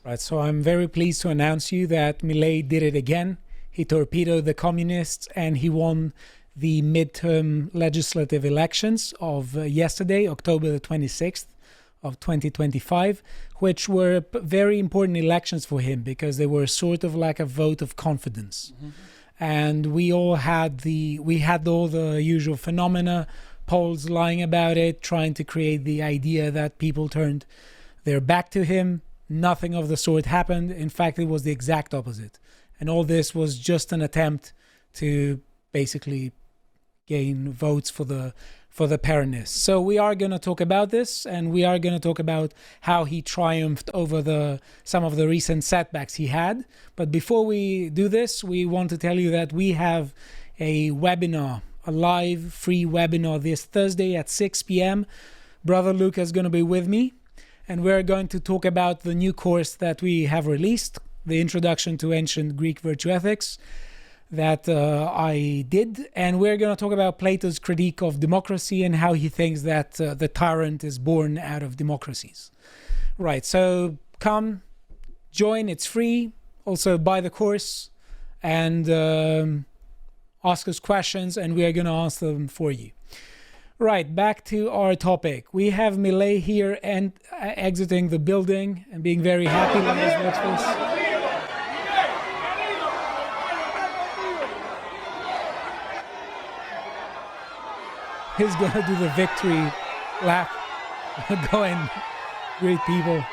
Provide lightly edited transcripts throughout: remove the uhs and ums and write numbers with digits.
Right, so I'm very pleased to announce you that Milei did it again. He torpedoed the communists and he won the midterm legislative elections of yesterday, October the 26th of 2025, which were very important elections for him because they were sort of like a vote of confidence. And we had all the usual phenomena, polls lying about it, trying to create the idea that people turned their back to him. Nothing of the sort happened. In fact, it was the exact opposite. And all this was just an attempt to basically gain votes for the Peronists. So we are going to talk about this, and we are going to talk about how he triumphed over some of the recent setbacks he had. But before we do this, we want to tell you that we have a webinar, a live free webinar this Thursday at 6 p.m. Brother Luca is going to be with me. And we're going to talk about the new course that we have released, the Introduction to Ancient Greek Virtue Ethics, that I did. And we're going to talk about Plato's critique of democracy and how he thinks that the tyrant is born out of democracies. Right, so come, join, it's free. Also buy the course and ask us questions, and we are going to answer them for you. Right, back to our topic. We have Milei here and exiting the building and being very happy. Let us watch this. He's going to do the victory lap. Go and greet people.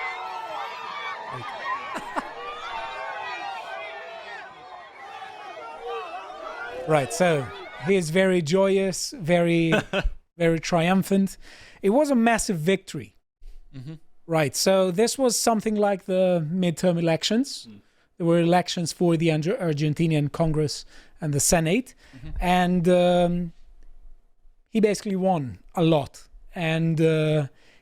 Right, so he is very joyous, very triumphant. It was a massive victory. Right, so this was something like the midterm elections. There were elections for the Argentinian Congress and the Senate, and he basically won a lot. And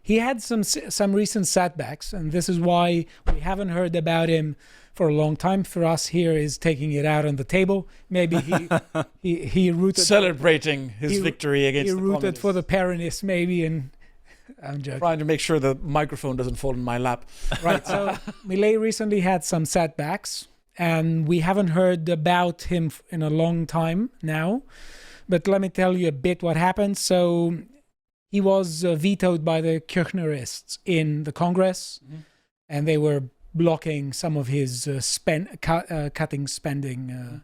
he had some recent setbacks, and this is why we haven't heard about him for a long time. For us here is taking it out on the table. Maybe he rooted celebrating his victory against the communists. He rooted for the Peronists, maybe, and I'm joking. Trying to make sure the microphone doesn't fall in my lap. Right. So Milei recently had some setbacks, and we haven't heard about him in a long time now. But let me tell you a bit what happened. So he was vetoed by the Kirchnerists in the Congress, and they were blocking some of his cutting spending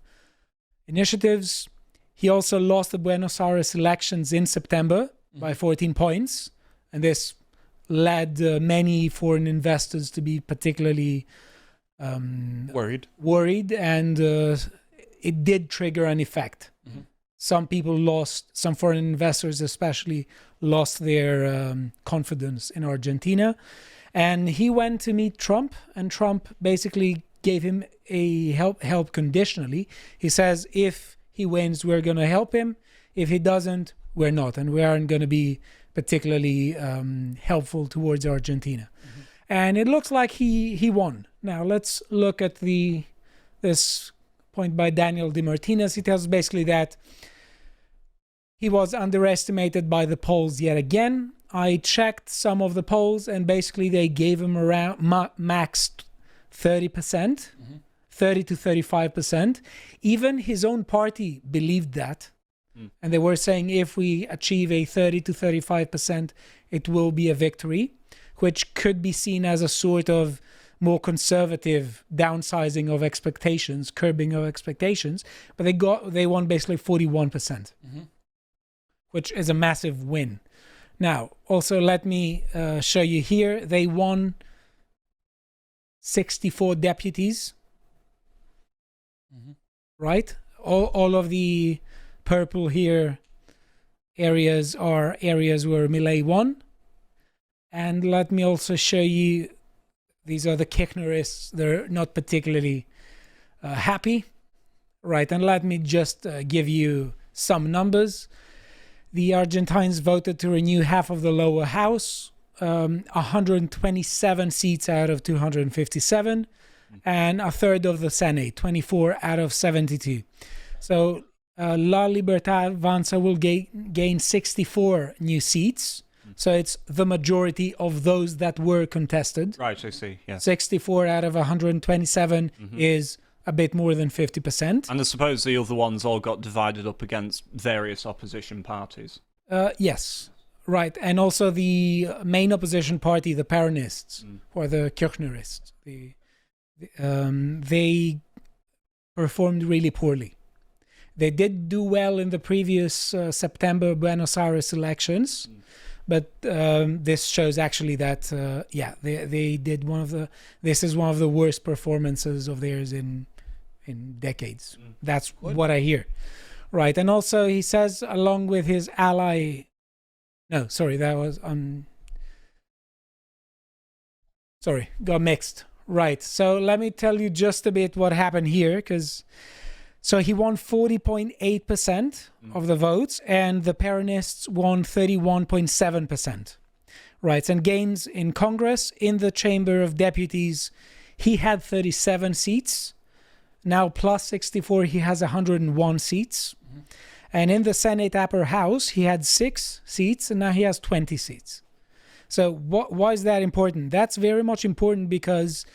initiatives. He also lost the Buenos Aires elections in September by 14 points, and this led many foreign investors to be particularly worried, and it did trigger an effect. Some foreign investors especially lost their confidence in Argentina. And he went to meet Trump, and Trump basically gave him a help conditionally. He says, if he wins, we're going to help him. If he doesn't, we're not. And we aren't going to be particularly helpful towards Argentina. And it looks like he won. Now, let's look at this point by Daniel De Martinez. He tells basically that he was underestimated by the polls yet again. I checked some of the polls, and basically they gave him around maxed 30%, 30 to 35%. Even his own party believed that. And they were saying if we achieve a 30 to 35%, it will be a victory, which could be seen as a sort of more conservative downsizing of expectations, curbing of expectations. But they won basically 41%, which is a massive win. Now, also let me show you here, they won 64 deputies, right? All of the purple here areas are areas where Milei won. And let me also show you, these are the Kirchnerists. They're not particularly happy, right? And let me just give you some numbers. The Argentines voted to renew half of the lower house, 127 seats out of 257, and a third of the Senate, 24 out of 72. So La Libertad Avanza will gain 64 new seats, So it's the majority of those that were contested. Right, I see, yeah. 64 out of 127 is a bit more than 50%. And I suppose the other ones all got divided up against various opposition parties. Yes, right. And also the main opposition party, the Peronists, or the Kirchnerists, they performed really poorly. They did do well in the previous September Buenos Aires elections, but this shows actually that they did this is one of the worst performances of theirs in decades. That's what I hear, right? And also he says, along with his ally, got mixed. Right. So let me tell you just a bit what happened here, because. So he won 40.8% of the votes, and the Peronists won 31.7%. Right, and gains in Congress, in the Chamber of Deputies, he had 37 seats. Now plus 64, he has 101 seats. And in the Senate Upper House, he had 6 seats, and now he has 20 seats. So why is that important? That's very much important because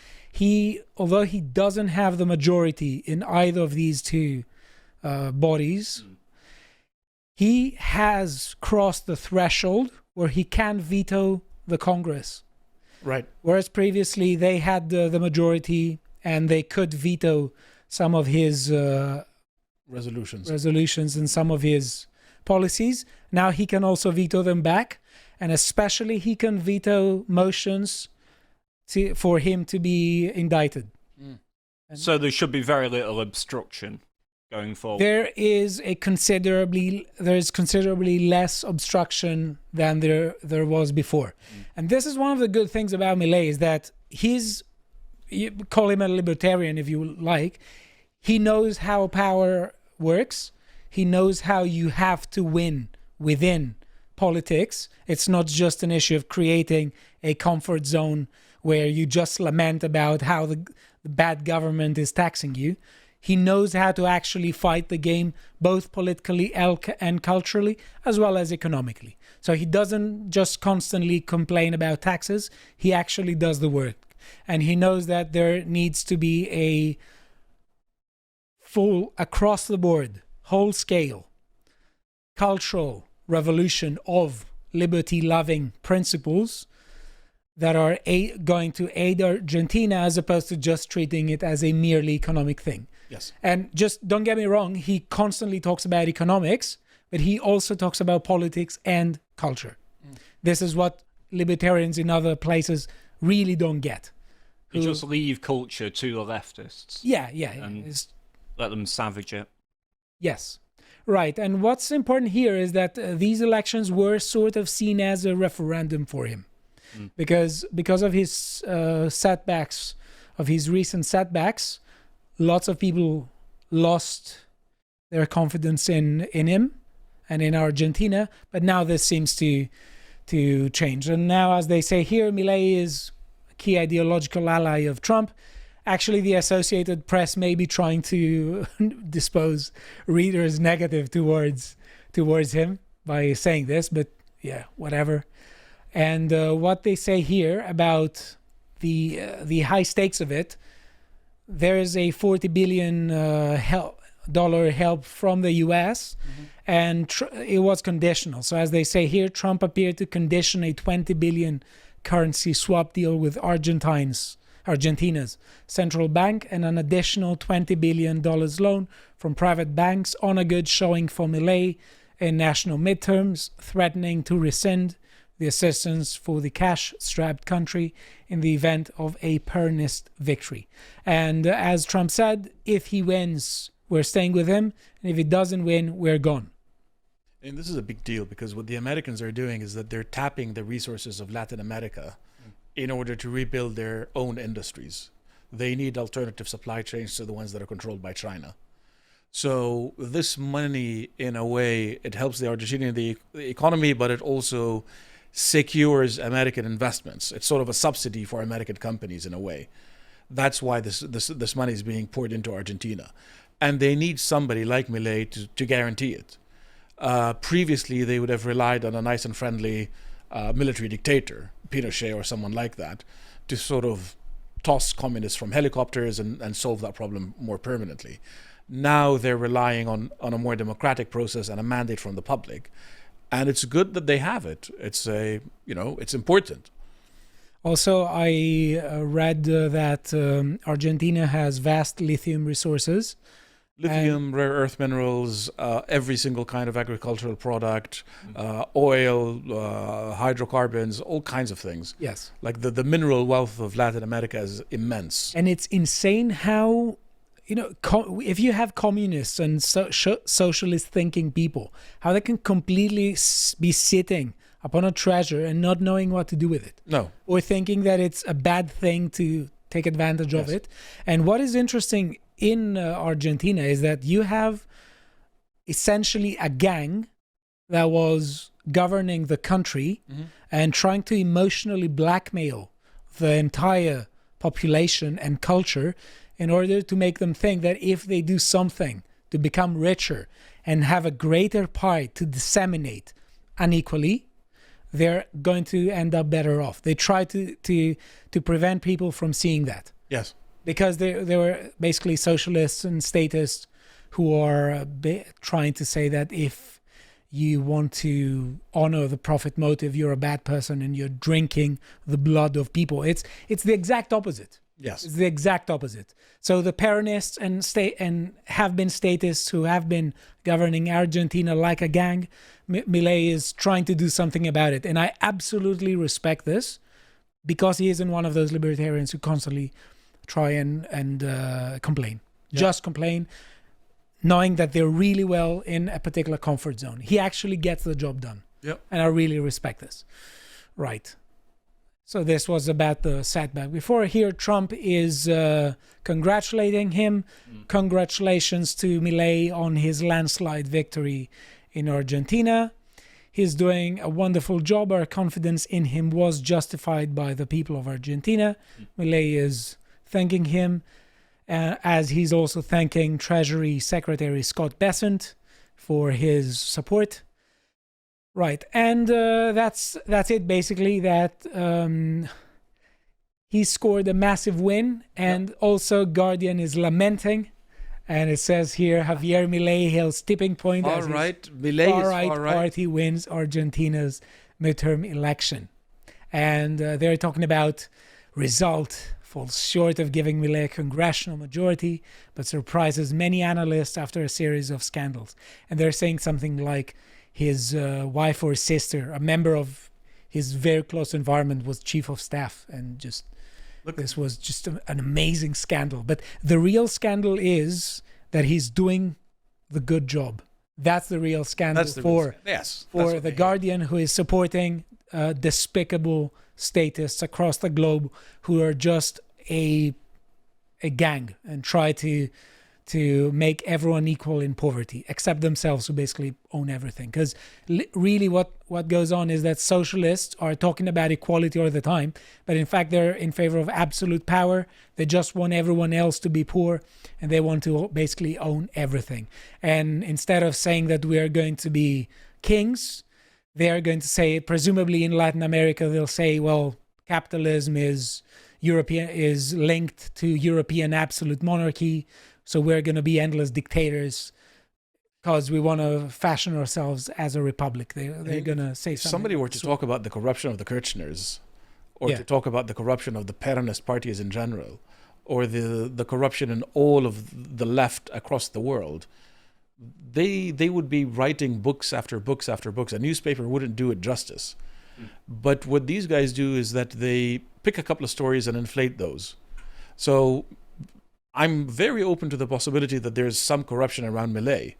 although he doesn't have the majority in either of these two bodies, he has crossed the threshold where he can veto the Congress. Right. Whereas previously they had the majority and they could veto some of his resolutions and some of his policies. Now he can also veto them back, and especially he can veto motions for him to be indicted. So there should be very little obstruction going forward. There is considerably less obstruction than there was before. And this is one of the good things about Milei, is that you call him a libertarian if you like, he knows how power works. He knows how you have to win within politics. It's not just an issue of creating a comfort zone where you just lament about how the bad government is taxing you. He knows how to actually fight the game, both politically and culturally, as well as economically. So he doesn't just constantly complain about taxes. He actually does the work. And he knows that there needs to be a full, across the board, whole scale, cultural revolution of liberty-loving principles that are going to aid Argentina, as opposed to just treating it as a merely economic thing. Yes. And just don't get me wrong, he constantly talks about economics, but he also talks about politics and culture. This is what libertarians in other places really don't get. You just leave culture to the leftists. Yeah. And let them savage it. Yes. Right. And what's important here is that these elections were sort of seen as a referendum for him. Because of his setbacks, of his recent setbacks, lots of people lost their confidence in him and in Argentina. But now this seems to change. And now, as they say here, Milei is a key ideological ally of Trump. Actually, the Associated Press may be trying to dispose readers negative towards him by saying this, but yeah, whatever. And what they say here about the high stakes of it, there is a $40 billion help from the U.S. And it was conditional. So as they say here, Trump appeared to condition a $20 billion currency swap deal with Argentina's central bank and an additional $20 billion loan from private banks on a good showing for Milei in national midterms, threatening to rescind the assistance for the cash-strapped country in the event of a Peronist victory. And as Trump said, if he wins, we're staying with him, and if he doesn't win, we're gone. And this is a big deal, because what the Americans are doing is that they're tapping the resources of Latin America in order to rebuild their own industries. They need alternative supply chains to the ones that are controlled by China. So this money, in a way, it helps the Argentinian economy, but it also secures American investments. It's sort of a subsidy for American companies in a way. That's why this money is being poured into Argentina. And they need somebody like Milei to guarantee it. Previously, they would have relied on a nice and friendly military dictator, Pinochet or someone like that, to sort of toss communists from helicopters and solve that problem more permanently. Now they're relying on a more democratic process and a mandate from the public. And it's good that they have it. It's it's important. Also, I read that Argentina has vast lithium resources. Lithium, rare earth minerals, every single kind of agricultural product, oil, hydrocarbons, all kinds of things. Yes. Like the mineral wealth of Latin America is immense. And it's insane how, if you have communists and socialist thinking people, how they can completely be sitting upon a treasure and not knowing what to do with it. No. Or thinking that it's a bad thing to take advantage of it. And what is interesting in Argentina is that you have essentially a gang that was governing the country and trying to emotionally blackmail the entire population and culture in order to make them think that if they do something to become richer and have a greater pie to disseminate unequally, they're going to end up better off. They try to prevent people from seeing that. Yes. Because they were basically socialists and statists who are trying to say that if you want to honor the profit motive, you're a bad person and you're drinking the blood of people. It's the exact opposite. Yes. It's the exact opposite. So the Peronists and have been statists who have been governing Argentina like a gang, Milei is trying to do something about it. And I absolutely respect this because he isn't one of those libertarians who constantly try and complain. Just complain, knowing that they're really well in a particular comfort zone. He actually gets the job done. Yep. And I really respect this. Right. So this was about the setback. Before here, Trump is congratulating him. Congratulations to Milei on his landslide victory in Argentina. He's doing a wonderful job. Our confidence in him was justified by the people of Argentina. Milei is thanking him, as he's also thanking Treasury Secretary Scott Bessent for his support. Right, and that's it basically. That he scored a massive win, and also Guardian is lamenting, and it says here Javier Milei hails tipping point as Milei far-right party wins Argentina's midterm election, and they're talking about result falls short of giving Milei a congressional majority, but surprises many analysts after a series of scandals. And they're saying something like his wife or sister, a member of his very close environment, was chief of staff. And this was just an amazing scandal. But the real scandal is that he's doing the good job. That's the real scandal for the Guardian, who is supporting despicable statists across the globe who are just a gang and try to make everyone equal in poverty, except themselves, who basically own everything. Because really what goes on is that socialists are talking about equality all the time, but in fact they're in favor of absolute power. They just want everyone else to be poor, and they want to basically own everything. And instead of saying that we are going to be kings, they are going to say, presumably in Latin America, they'll say, well, capitalism is linked to European absolute monarchy, so we're going to be endless dictators because we want to fashion ourselves as a republic. They're going to say something. If somebody were to talk about the corruption of the Kirchners, or to talk about the corruption of the Peronist parties in general, or the corruption in all of the left across the world, they would be writing books after books after books. A newspaper wouldn't do it justice. But what these guys do is that they pick a couple of stories and inflate those. So I'm very open to the possibility that there's some corruption around Milei.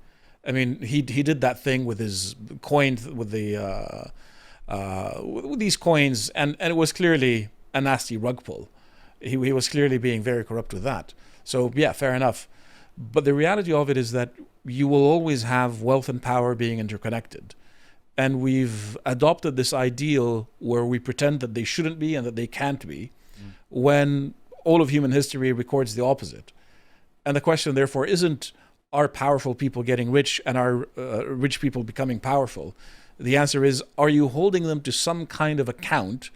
I mean, he did that thing with his coin, with these coins, and it was clearly a nasty rug pull. He was clearly being very corrupt with that. So yeah, fair enough. But the reality of it is that you will always have wealth and power being interconnected. And we've adopted this ideal where we pretend that they shouldn't be and that they can't be, when all of human history records the opposite. And the question, therefore, isn't are powerful people getting rich and are rich people becoming powerful? The answer is, are you holding them to some kind of account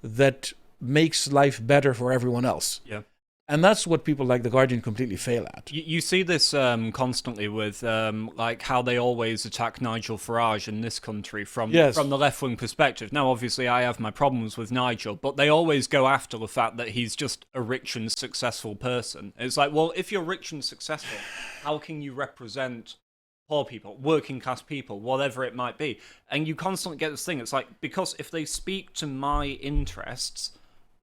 that makes life better for everyone else? Yeah. And that's what people like The Guardian completely fail at. You see this constantly with like how they always attack Nigel Farage in this country from the left-wing perspective. Now, obviously, I have my problems with Nigel, but they always go after the fact that he's just a rich and successful person. It's like, well, if you're rich and successful, how can you represent poor people, working class people, whatever it might be? And you constantly get this thing. It's like, because if they speak to my interests,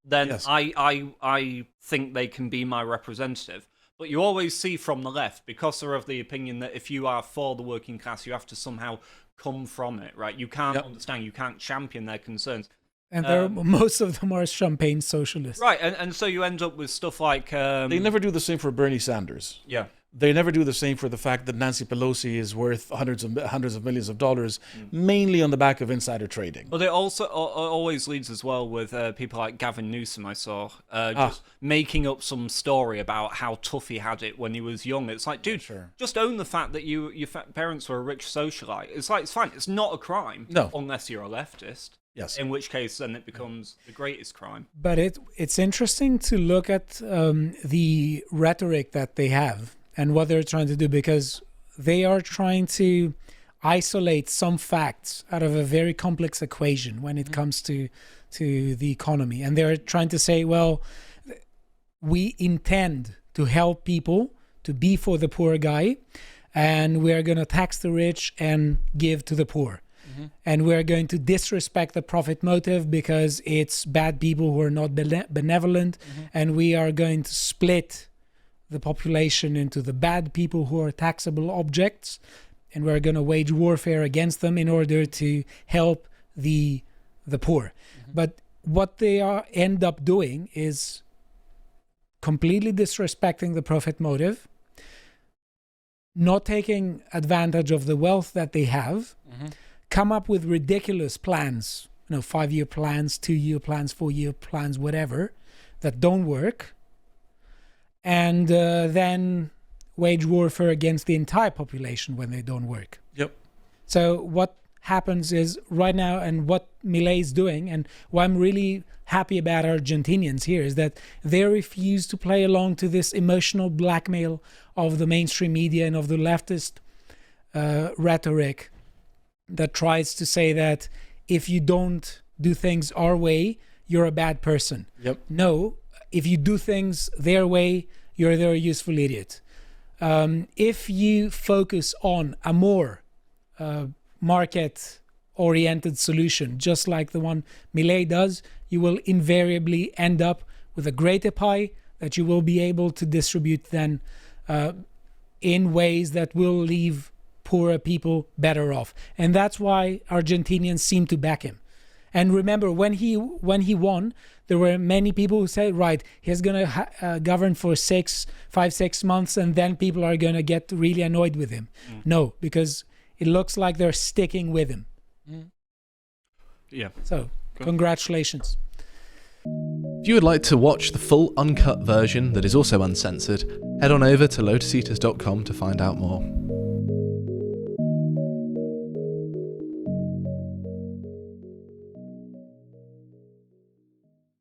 then Yes. I think they can be my representative. But you always see from the left, because they're of the opinion that if you are for the working class, you have to somehow come from it, right? You can't understand, you can't champion their concerns. And most of them are champagne socialists. Right, and so you end up with stuff like... They never do the same for Bernie Sanders. Yeah. They never do the same for the fact that Nancy Pelosi is worth hundreds of millions of dollars, mainly on the back of insider trading. But it also always leads as well with people like Gavin Newsom, I saw, just making up some story about how tough he had it when he was young. It's like, dude, just own the fact that your parents were a rich socialite. It's like, it's fine. It's not a crime. No. Unless you're a leftist. Yes. In which case, then it becomes the greatest crime. But it's interesting to look at the rhetoric that they have and what they're trying to do, because they are trying to isolate some facts out of a very complex equation when it comes to the economy. And they're trying to say, well, we intend to help people, to be for the poor guy, and we're going to tax the rich and give to the poor. And we're going to disrespect the profit motive because it's bad people who are not benevolent. And we are going to split the population into the bad people who are taxable objects. And we're going to wage warfare against them in order to help the poor. But what they end up doing is completely disrespecting the profit motive, not taking advantage of the wealth that they have, come up with ridiculous plans, 5-year plans, 2-year plans, 4-year plans, whatever, that don't work, and then wage warfare against the entire population when they don't work. Yep. So what happens is right now, and what Milei is doing, and why I'm really happy about Argentinians here, is that they refuse to play along to this emotional blackmail of the mainstream media and of the leftist rhetoric that tries to say that if you don't do things our way, you're a bad person. Yep. No, if you do things their way, you're a useful idiot. If you focus on a more market-oriented solution, just like the one Milei does, you will invariably end up with a greater pie that you will be able to distribute then in ways that will leave poorer people better off. And that's why Argentinians seem to back him. And remember, when he won, there were many people who said, right, he's going to govern for 5-6 months, and then people are going to get really annoyed with him. No, because it looks like they're sticking with him. Yeah. So, congratulations. If you would like to watch the full uncut version that is also uncensored, head on over to lotuseaters.com to find out more.